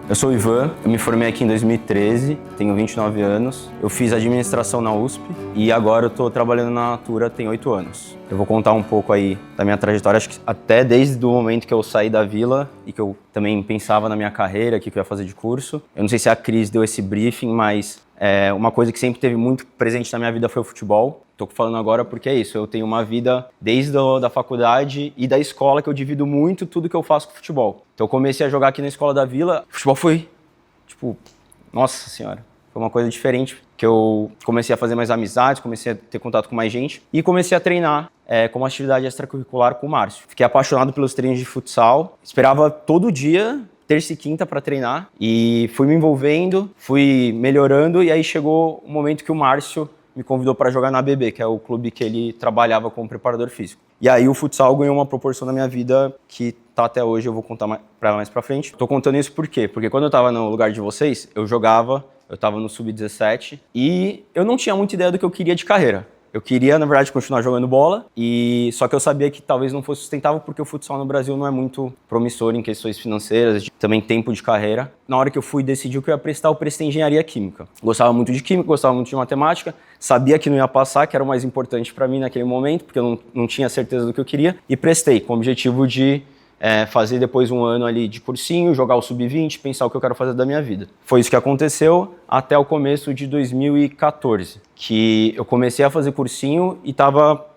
Eu sou o Ivan, eu me formei aqui em 2013, tenho 29 anos. Eu fiz administração na USP e agora eu estou trabalhando na Natura tem 8 anos. Eu vou contar um pouco aí da minha trajetória, acho que até desde o momento que eu saí da Vila e que eu também pensava na minha carreira, o que eu ia fazer de curso. Eu não sei se a Cris deu esse briefing, mas uma coisa que sempre teve muito presente na minha vida foi o futebol. Estou falando agora porque é isso, eu tenho uma vida desde da faculdade e da escola que eu divido muito tudo que eu faço com futebol. Então eu comecei a jogar aqui na escola da Vila, o futebol foi, nossa senhora, foi uma coisa diferente, que eu comecei a fazer mais amizades, comecei a ter contato com mais gente e comecei a treinar como atividade extracurricular com o Márcio. Fiquei apaixonado pelos treinos de futsal, esperava todo dia, terça e quinta para treinar e fui me envolvendo, fui melhorando e aí chegou o momento que o Márcio me convidou para jogar na ABB, que é o clube que ele trabalhava como preparador físico. E aí o futsal ganhou uma proporção na minha vida que tá até hoje, eu vou contar para ela mais para frente. Tô contando isso por quê? Porque quando eu tava no lugar de vocês, eu tava no Sub-17 e eu não tinha muita ideia do que eu queria de carreira. Eu queria, na verdade, continuar jogando bola, só que eu sabia que talvez não fosse sustentável porque o futsal no Brasil não é muito promissor em questões financeiras, também tempo de carreira. Na hora que eu fui decidir o que eu ia prestar, eu prestei engenharia química. Gostava muito de química, gostava muito de matemática, sabia que não ia passar, que era o mais importante para mim naquele momento, porque eu não tinha certeza do que eu queria, e prestei com o objetivo de fazer depois um ano ali de cursinho, jogar o Sub-20, pensar o que eu quero fazer da minha vida. Foi isso que aconteceu até o começo de 2014, que eu comecei a fazer cursinho e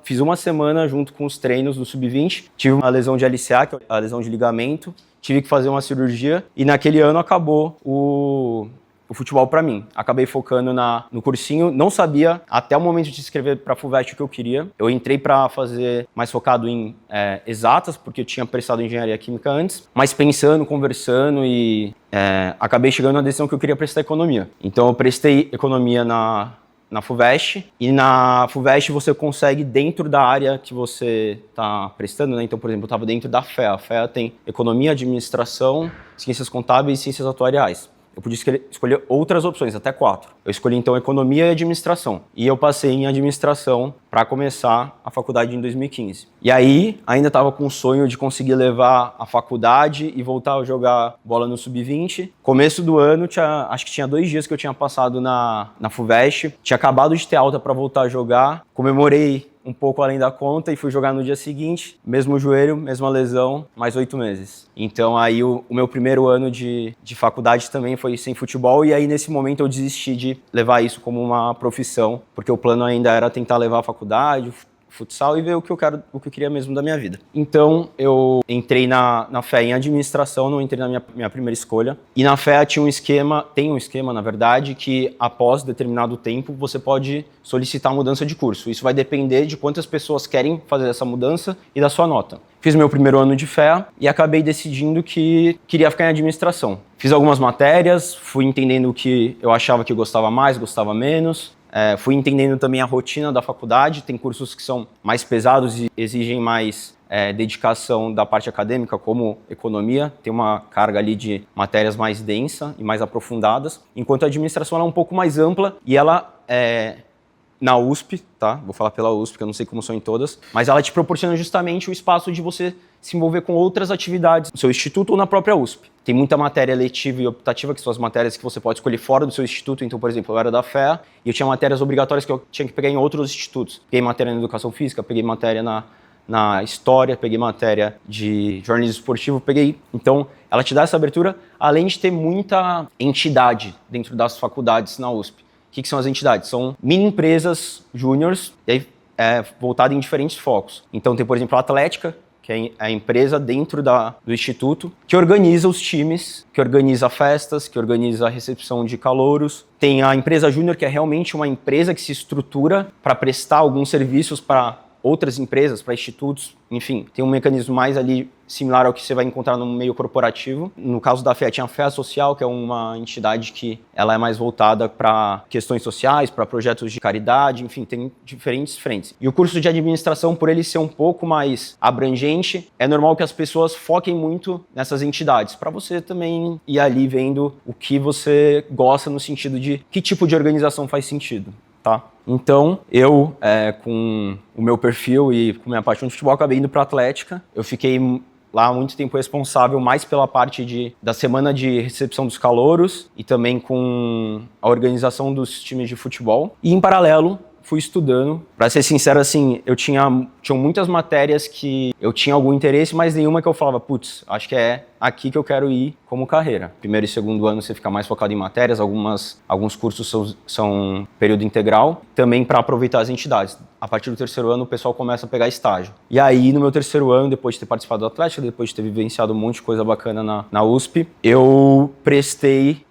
fiz uma semana junto com os treinos do Sub-20, tive uma lesão de LCA, que é a lesão de ligamento, tive que fazer uma cirurgia e naquele ano acabou o futebol para mim. Acabei focando no cursinho, não sabia até o momento de se inscrever para a FUVEST o que eu queria. Eu entrei para fazer mais focado em exatas, porque eu tinha prestado engenharia química antes, mas pensando, conversando e acabei chegando à decisão que eu queria prestar economia. Então eu prestei economia na FUVEST, e na FUVEST você consegue dentro da área que você está prestando, né? Então, por exemplo, eu estava dentro da FEA. A FEA tem economia, administração, ciências contábeis e ciências atuariais. Eu podia escolher outras opções, até 4. Eu escolhi, então, economia e administração. E eu passei em administração para começar a faculdade em 2015. E aí, ainda estava com o sonho de conseguir levar a faculdade e voltar a jogar bola no Sub-20. Começo do ano, acho que tinha 2 dias que eu tinha passado na FUVEST. Tinha acabado de ter alta para voltar a jogar. Comemorei um pouco além da conta e fui jogar no dia seguinte, mesmo joelho, mesma lesão, mais 8 meses. Então aí o meu primeiro ano de faculdade também foi sem futebol e aí nesse momento eu desisti de levar isso como uma profissão, porque o plano ainda era tentar levar a faculdade, futsal e ver o que eu queria mesmo da minha vida. Então eu entrei na FEA em administração, não entrei na minha primeira escolha. E na FEA tem um esquema na verdade, que após determinado tempo você pode solicitar mudança de curso. Isso vai depender de quantas pessoas querem fazer essa mudança e da sua nota. Fiz meu primeiro ano de FEA e acabei decidindo que queria ficar em administração. Fiz algumas matérias, fui entendendo o que eu achava que eu gostava mais, gostava menos. Fui entendendo também a rotina da faculdade, tem cursos que são mais pesados e exigem mais dedicação da parte acadêmica, como economia, tem uma carga ali de matérias mais densa e mais aprofundadas, enquanto a administração ela é um pouco mais ampla e ela na USP, tá? Vou falar pela USP, porque eu não sei como são em todas, mas ela te proporciona justamente o espaço de você se envolver com outras atividades no seu instituto ou na própria USP. Tem muita matéria letiva e optativa, que são as matérias que você pode escolher fora do seu instituto. Então, por exemplo, eu era da FEA e eu tinha matérias obrigatórias que eu tinha que pegar em outros institutos. Peguei matéria na educação física, peguei matéria na história, peguei matéria de jornalismo esportivo, Então, ela te dá essa abertura, além de ter muita entidade dentro das faculdades na USP. O que são as entidades? São mini empresas júniores, voltadas em diferentes focos. Então, tem, por exemplo, a Atlética, que é a empresa dentro do instituto, que organiza os times, que organiza festas, que organiza a recepção de calouros. Tem a empresa júnior, que é realmente uma empresa que se estrutura para prestar alguns serviços para outras empresas, para institutos, enfim, tem um mecanismo mais ali similar ao que você vai encontrar no meio corporativo. No caso da FEA, tinha a FEA Social, que é uma entidade que ela é mais voltada para questões sociais, para projetos de caridade, enfim, tem diferentes frentes. E o curso de administração, por ele ser um pouco mais abrangente, é normal que as pessoas foquem muito nessas entidades, para você também ir ali vendo o que você gosta no sentido de que tipo de organização faz sentido. Tá? Então, com o meu perfil e com minha paixão de futebol, acabei indo para a Atlética. Eu fiquei lá há muito tempo responsável mais pela parte da semana de recepção dos calouros e também com a organização dos times de futebol. E em paralelo, fui estudando. Para ser sincero, assim, tinham muitas matérias que eu tinha algum interesse, mas nenhuma que eu falava, putz, acho que é aqui que eu quero ir como carreira. Primeiro e segundo ano você fica mais focado em matérias, alguns cursos são período integral, também para aproveitar as entidades. A partir do terceiro ano o pessoal começa a pegar estágio. E aí no meu terceiro ano, depois de ter participado do Atlético, depois de ter vivenciado um monte de coisa bacana na USP, eu prestei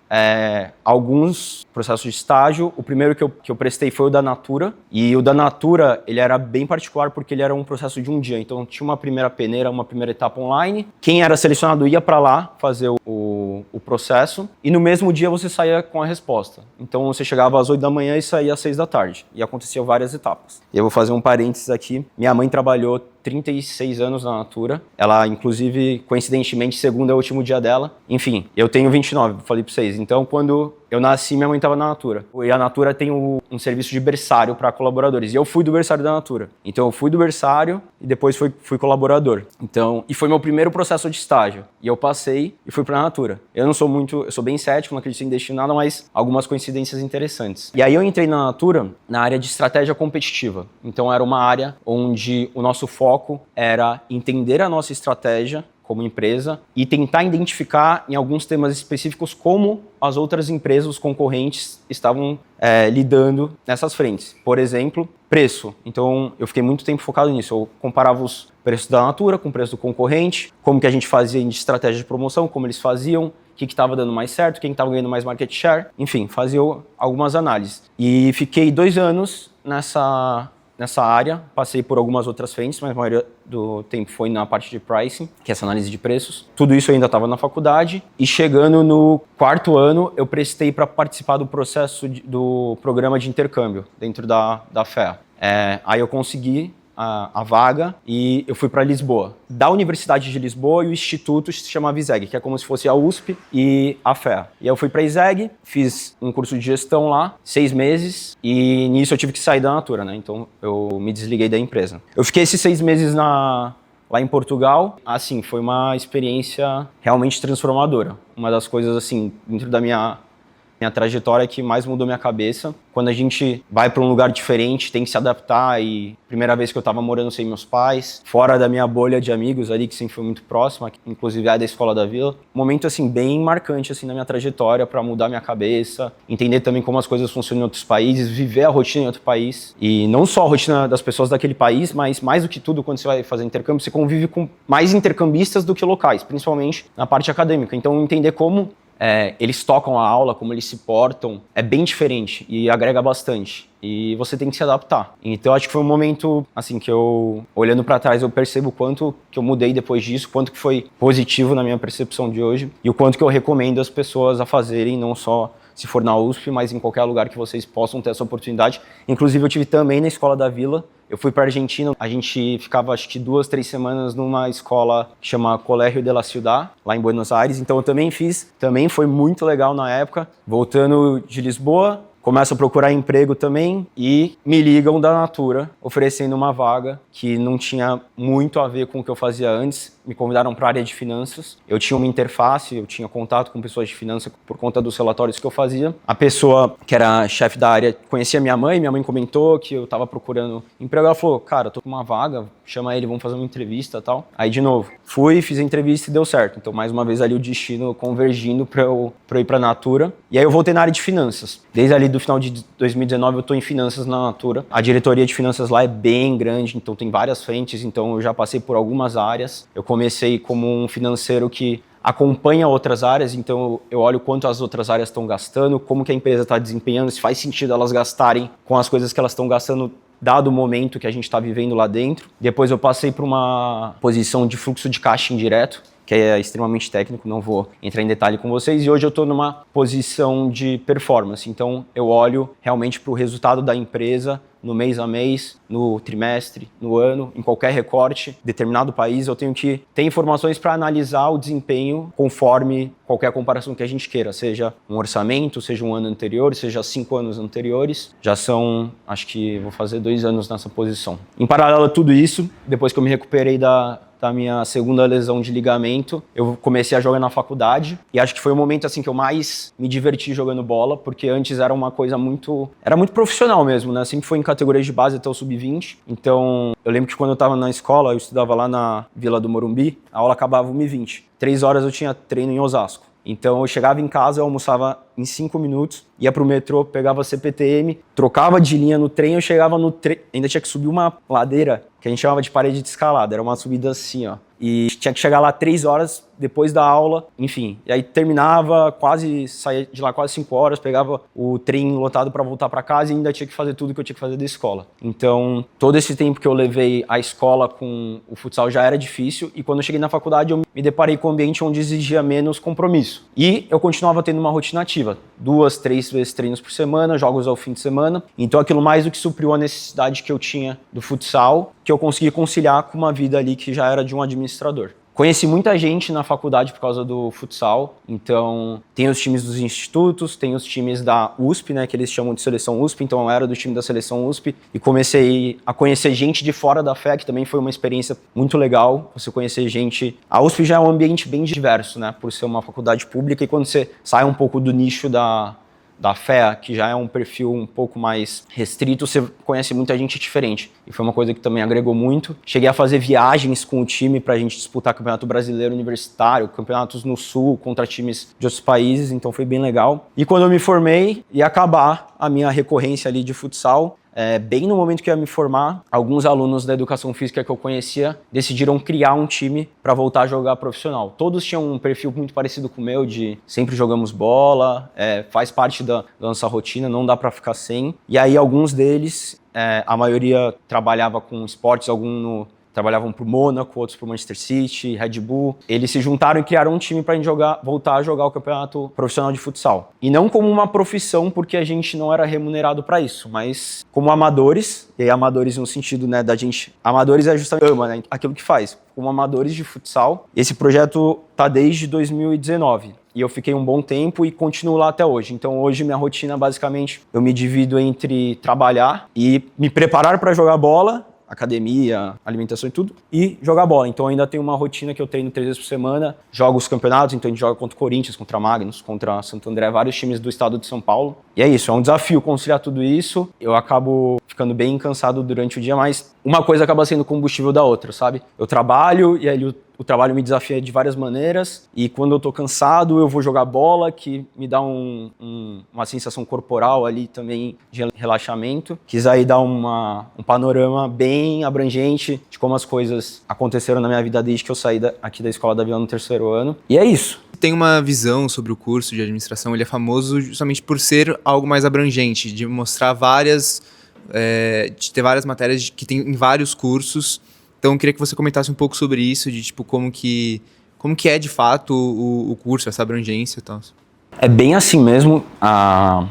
alguns processos de estágio. O primeiro que eu prestei foi o da Natura, e o da Natura ele era bem particular porque ele era um processo de um dia, então tinha uma primeira peneira, uma primeira etapa online, quem era selecionado ia para lá fazer o processo, e no mesmo dia você saía com a resposta. Então você chegava às 8 da manhã e saía às 6 da tarde, e aconteciam várias etapas. E eu vou fazer um parênteses aqui, minha mãe trabalhou 36 anos na Natura. Ela, inclusive, coincidentemente, segundo é o último dia dela. Enfim, eu tenho 29, falei pra vocês. Então, quando eu nasci, minha mãe estava na Natura. E a Natura tem um serviço de berçário para colaboradores. E eu fui do berçário da Natura. Então, eu fui do berçário e depois fui colaborador. Então, e foi meu primeiro processo de estágio. E eu passei e fui para a Natura. Eu sou bem cético, não acredito em destino nada, mas algumas coincidências interessantes. E aí eu entrei na Natura na área de estratégia competitiva. Então, era uma área onde o nosso foco era entender a nossa estratégia como empresa e tentar identificar em alguns temas específicos como as outras empresas, os concorrentes, estavam lidando nessas frentes. Por exemplo, preço. Então, eu fiquei muito tempo focado nisso. Eu comparava os preços da Natura com o preço do concorrente, como que a gente fazia de estratégia de promoção, como eles faziam, o que estava dando mais certo, quem estava ganhando mais market share. Enfim, fazia algumas análises. E fiquei 2 anos nessa área, passei por algumas outras frentes, mas a maioria do tempo foi na parte de pricing, que é essa análise de preços. Tudo isso eu ainda estava na faculdade, e chegando no 4º ano, eu prestei para participar do processo do programa de intercâmbio dentro da FEA. Aí eu consegui a vaga e eu fui para Lisboa. Da Universidade de Lisboa, e o instituto se chama ISEG, que é como se fosse a USP e a FEA. E eu fui para ISEG, fiz um curso de gestão lá, 6 meses, e nisso eu tive que sair da Natura, né? Então eu me desliguei da empresa. Eu fiquei esses 6 meses lá em Portugal. Assim, foi uma experiência realmente transformadora. Uma das coisas, assim, dentro da minha trajetória que mais mudou minha cabeça. Quando a gente vai para um lugar diferente, tem que se adaptar, e primeira vez que eu estava morando sem meus pais, fora da minha bolha de amigos ali, que sempre foi muito próxima, inclusive a da Escola da Vila. Um momento, assim, bem marcante, assim, na minha trajetória para mudar minha cabeça, entender também como as coisas funcionam em outros países, viver a rotina em outro país. E não só a rotina das pessoas daquele país, mas mais do que tudo, quando você vai fazer intercâmbio, você convive com mais intercambistas do que locais, principalmente na parte acadêmica. Então, entender como eles tocam a aula, como eles se portam, é bem diferente e agrega bastante. E você tem que se adaptar. Então, acho que foi um momento, assim, que eu, olhando para trás, eu percebo o quanto que eu mudei depois disso, quanto que foi positivo na minha percepção de hoje, e o quanto que eu recomendo as pessoas a fazerem, não só se for na USP, mas em qualquer lugar que vocês possam ter essa oportunidade. Inclusive, eu tive também na Escola da Vila. Eu fui para a Argentina, a gente ficava acho que 2, 3 semanas numa escola que chama Colegio de la Ciudad, lá em Buenos Aires. Então eu também fiz, também foi muito legal na época. Voltando de Lisboa, começo a procurar emprego também e me ligam da Natura oferecendo uma vaga que não tinha muito a ver com o que eu fazia antes. Me convidaram para a área de finanças. Eu tinha uma interface, eu tinha contato com pessoas de finanças por conta dos relatórios que eu fazia. A pessoa que era chefe da área conhecia minha mãe comentou que eu estava procurando emprego. Ela falou, cara, eu tô com uma vaga, chama ele, vamos fazer uma entrevista e tal. Aí, de novo, fui, fiz a entrevista e deu certo. Então, mais uma vez ali o destino convergindo para eu ir para a Natura. E aí eu voltei na área de finanças. Desde ali do final de 2019 eu tô em finanças na Natura. A diretoria de finanças lá é bem grande, então tem várias frentes, então eu já passei por algumas áreas. Eu comecei como um financeiro que acompanha outras áreas, então eu olho quanto as outras áreas estão gastando, como que a empresa está desempenhando, se faz sentido elas gastarem com as coisas que elas estão gastando, dado o momento que a gente está vivendo lá dentro. Depois eu passei para uma posição de fluxo de caixa indireto, que é extremamente técnico, não vou entrar em detalhe com vocês, e hoje eu estou numa posição de performance, então eu olho realmente para o resultado da empresa no mês a mês, no trimestre, no ano, em qualquer recorte, determinado país, eu tenho que ter informações para analisar o desempenho conforme qualquer comparação que a gente queira, seja um orçamento, seja um ano anterior, seja 5 anos anteriores. Já são, acho que vou fazer 2 anos nessa posição. Em paralelo a tudo isso, depois que eu me recuperei da da minha segunda lesão de ligamento, eu comecei a jogar na faculdade e acho que foi o momento assim que eu mais me diverti jogando bola, porque antes era uma coisa era muito profissional mesmo, né? Sempre foi em categorias de base até o sub-20. Então, eu lembro que quando eu estava na escola, eu estudava lá na Vila do Morumbi, a aula acabava 1h20. 3 horas eu tinha treino em Osasco. Então eu chegava em casa, eu almoçava em 5 minutos, ia pro metrô, pegava CPTM, trocava de linha no trem, eu chegava no trem, ainda tinha que subir uma ladeira que a gente chamava de parede de escalada, era uma subida assim, ó. E tinha que chegar lá 3 horas depois da aula, enfim. E aí terminava, saía de lá quase 5 horas, pegava o trem lotado para voltar para casa e ainda tinha que fazer tudo que eu tinha que fazer da escola. Então, todo esse tempo que eu levei a escola com o futsal já era difícil e quando eu cheguei na faculdade eu me deparei com um ambiente onde exigia menos compromisso. E eu continuava tendo uma rotina ativa, 2, 3 vezes treinos por semana, jogos ao fim de semana. Então aquilo mais do que supriu a necessidade que eu tinha do futsal, que eu consegui conciliar com uma vida ali que já era de um administrador. Conheci muita gente na faculdade por causa do futsal, então tem os times dos institutos, tem os times da USP, né, que eles chamam de seleção USP, então eu era do time da seleção USP e comecei a conhecer gente de fora da FE, que também foi uma experiência muito legal, você conhecer gente... A USP já é um ambiente bem diverso, né, por ser uma faculdade pública e quando você sai um pouco do nicho da FEA, que já é um perfil um pouco mais restrito, você conhece muita gente diferente. E foi uma coisa que também agregou muito. Cheguei a fazer viagens com o time pra gente disputar Campeonato Brasileiro Universitário, campeonatos no Sul contra times de outros países, então foi bem legal. E quando eu me formei, ia acabar a minha recorrência ali de futsal. Bem no momento que eu ia me formar, alguns alunos da educação física que eu conhecia decidiram criar um time para voltar a jogar profissional. Todos tinham um perfil muito parecido com o meu, de sempre jogamos bola, faz parte da nossa rotina, não dá para ficar sem. E aí alguns deles, a maioria trabalhava com esportes, trabalhavam para o Mônaco, outros para o Manchester City, Red Bull. Eles se juntaram e criaram um time para a gente voltar a jogar o campeonato profissional de futsal. E não como uma profissão, porque a gente não era remunerado para isso, mas como amadores, e aí amadores no sentido, né, da gente... Amadores é justamente ama, né, aquilo que faz. Como amadores de futsal. Esse projeto tá desde 2019. E eu fiquei um bom tempo e continuo lá até hoje. Então hoje minha rotina, basicamente, eu me divido entre trabalhar e me preparar para jogar bola, academia, alimentação e tudo, e jogar bola. Então eu ainda tenho uma rotina que eu treino 3 vezes por semana, jogo os campeonatos, então a gente joga contra o Corinthians, contra Magnus, contra Santo André, vários times do estado de São Paulo. E é isso, é um desafio conciliar tudo isso. Eu acabo ficando bem cansado durante o dia, mas uma coisa acaba sendo combustível da outra, sabe? Eu trabalho e aí o trabalho me desafia de várias maneiras e quando eu tô cansado eu vou jogar bola, que me dá uma sensação corporal ali também de relaxamento. Quis aí dar um panorama bem abrangente de como as coisas aconteceram na minha vida desde que eu saí aqui da Escola da Vila no 3º ano. E é isso. Tem uma visão sobre o curso de administração, ele é famoso justamente por ser algo mais abrangente, de mostrar de ter várias matérias que tem em vários cursos. Então eu queria que você comentasse um pouco sobre isso, de tipo como que é de fato o curso, essa abrangência e tal. É bem assim mesmo, a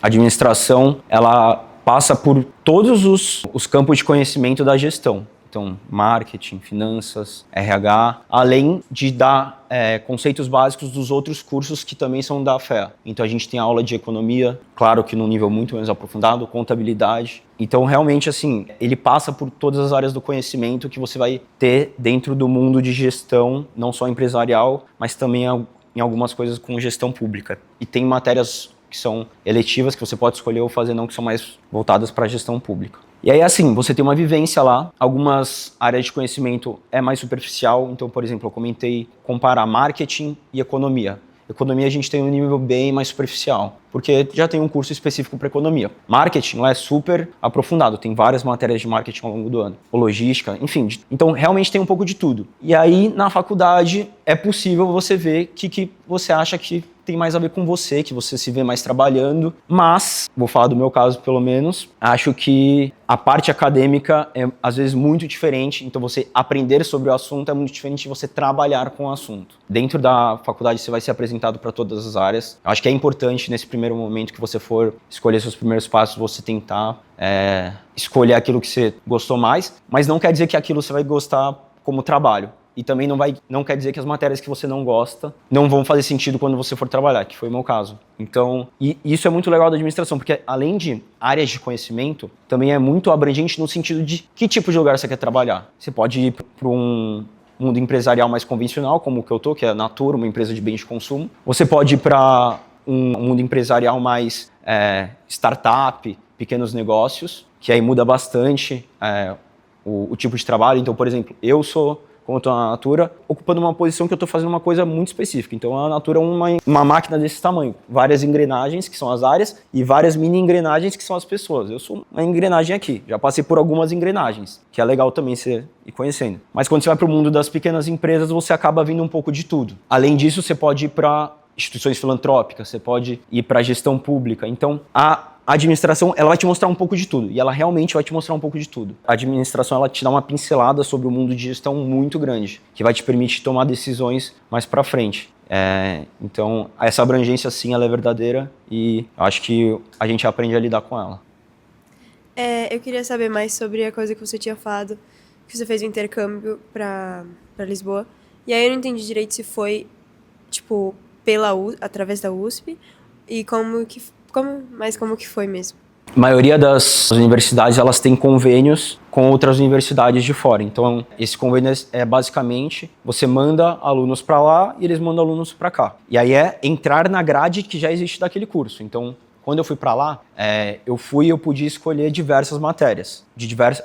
administração ela passa por todos os campos de conhecimento da gestão. Então, marketing, finanças, RH, além de dar conceitos básicos dos outros cursos que também são da FEA. Então, a gente tem aula de economia, claro que num nível muito menos aprofundado, contabilidade. Então, realmente, assim, ele passa por todas as áreas do conhecimento que você vai ter dentro do mundo de gestão, não só empresarial, mas também em algumas coisas com gestão pública. E tem matérias que são eletivas, que você pode escolher ou fazer não, que são mais voltadas para a gestão pública. E aí, assim, você tem uma vivência lá, algumas áreas de conhecimento é mais superficial, então, por exemplo, eu comentei comparar marketing e economia. Economia a gente tem um nível bem mais superficial, porque já tem um curso específico para economia. Marketing lá é super aprofundado, tem várias matérias de marketing ao longo do ano, ou logística, enfim. Então, realmente tem um pouco de tudo. E aí, na faculdade, é possível você ver o que você acha que tem mais a ver com você, que você se vê mais trabalhando, mas, vou falar do meu caso pelo menos, acho que a parte acadêmica é às vezes muito diferente, então você aprender sobre o assunto é muito diferente de você trabalhar com o assunto. Dentro da faculdade você vai ser apresentado para todas as áreas. Acho que é importante nesse primeiro momento que você for escolher seus primeiros passos, você tentar escolher aquilo que você gostou mais, mas não quer dizer que aquilo você vai gostar como trabalho. E também não quer dizer que as matérias que você não gosta não vão fazer sentido quando você for trabalhar, que foi o meu caso. Então, e isso é muito legal da administração, porque além de áreas de conhecimento, também é muito abrangente no sentido de que tipo de lugar você quer trabalhar. Você pode ir para mundo empresarial mais convencional, como o que eu tô, que é a Natura, uma empresa de bens de consumo. Você pode ir para um mundo empresarial mais startup, pequenos negócios, que aí muda bastante o tipo de trabalho. Então, por exemplo, eu sou, como eu estou na Natura, ocupando uma posição que eu estou fazendo uma coisa muito específica. Então, a Natura é uma máquina desse tamanho. Várias engrenagens, que são as áreas, e várias mini engrenagens, que são as pessoas. Eu sou uma engrenagem aqui. Já passei por algumas engrenagens, que é legal também você ir conhecendo. Mas quando você vai para o mundo das pequenas empresas, você acaba vindo um pouco de tudo. Além disso, você pode ir para instituições filantrópicas, você pode ir para a gestão pública. Então, a administração, ela vai te mostrar um pouco de tudo, e ela realmente vai te mostrar um pouco de tudo. A administração, ela te dá uma pincelada sobre o mundo de gestão muito grande, que vai te permitir tomar decisões mais para frente. Então, essa abrangência, sim, ela é verdadeira, e acho que a gente aprende a lidar com ela. Eu queria saber mais sobre a coisa que você tinha falado, que você fez o intercâmbio para Lisboa, e aí eu não entendi direito se foi, tipo, através da USP, e como que foi mesmo? A maioria das universidades, elas têm convênios com outras universidades de fora. Então, esse convênio é basicamente, você manda alunos para lá e eles mandam alunos para cá. E aí é entrar na grade que já existe daquele curso. Então, quando eu fui para lá, eu podia escolher diversas matérias.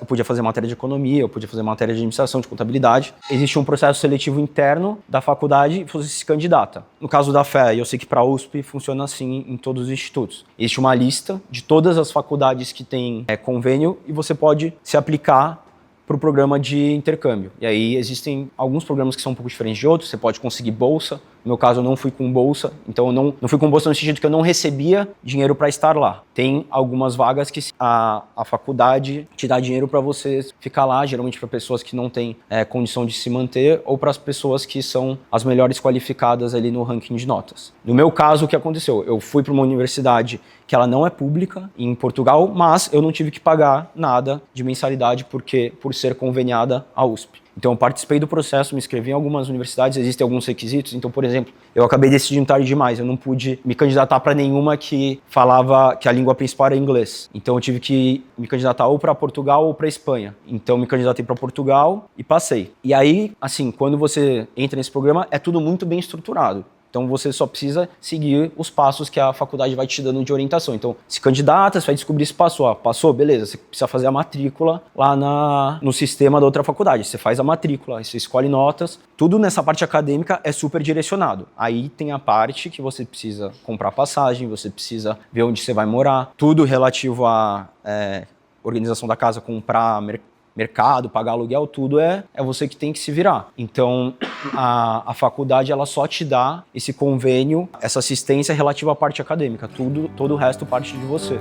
Eu podia fazer matéria de economia, eu podia fazer matéria de administração, de contabilidade. Existe um processo seletivo interno da faculdade e você se candidata. No caso da FEA, eu sei que para a USP funciona assim em todos os institutos. Existe uma lista de todas as faculdades que têm convênio e você pode se aplicar para o programa de intercâmbio. E aí existem alguns programas que são um pouco diferentes de outros, você pode conseguir bolsa. No meu caso, eu não fui com bolsa, então eu não fui com bolsa no sentido que eu não recebia dinheiro para estar lá. Tem algumas vagas que a faculdade te dá dinheiro para você ficar lá, geralmente para pessoas que não têm condição de se manter ou para as pessoas que são as melhores qualificadas ali no ranking de notas. No meu caso, o que aconteceu? Eu fui para uma universidade que ela não é pública em Portugal, mas eu não tive que pagar nada de mensalidade por ser conveniada à USP. Então eu participei do processo, me inscrevi em algumas universidades, existem alguns requisitos. Então, por exemplo, eu acabei decidindo tarde demais, eu não pude me candidatar para nenhuma que falava que a língua principal era inglês. Então eu tive que me candidatar ou para Portugal ou para Espanha. Então me candidatei para Portugal e passei. E aí, assim, quando você entra nesse programa, é tudo muito bem estruturado. Então você só precisa seguir os passos que a faculdade vai te dando de orientação. Então, se candidata, você vai descobrir se passou. Passou? Beleza, você precisa fazer a matrícula lá no sistema da outra faculdade. Você faz a matrícula, você escolhe notas. Tudo nessa parte acadêmica é super direcionado. Aí tem a parte que você precisa comprar passagem, você precisa ver onde você vai morar. Tudo relativo à organização da casa, comprar mercado, pagar aluguel, tudo é você que tem que se virar. Então, a faculdade, ela só te dá esse convênio, essa assistência relativa à parte acadêmica. Todo o resto parte de você.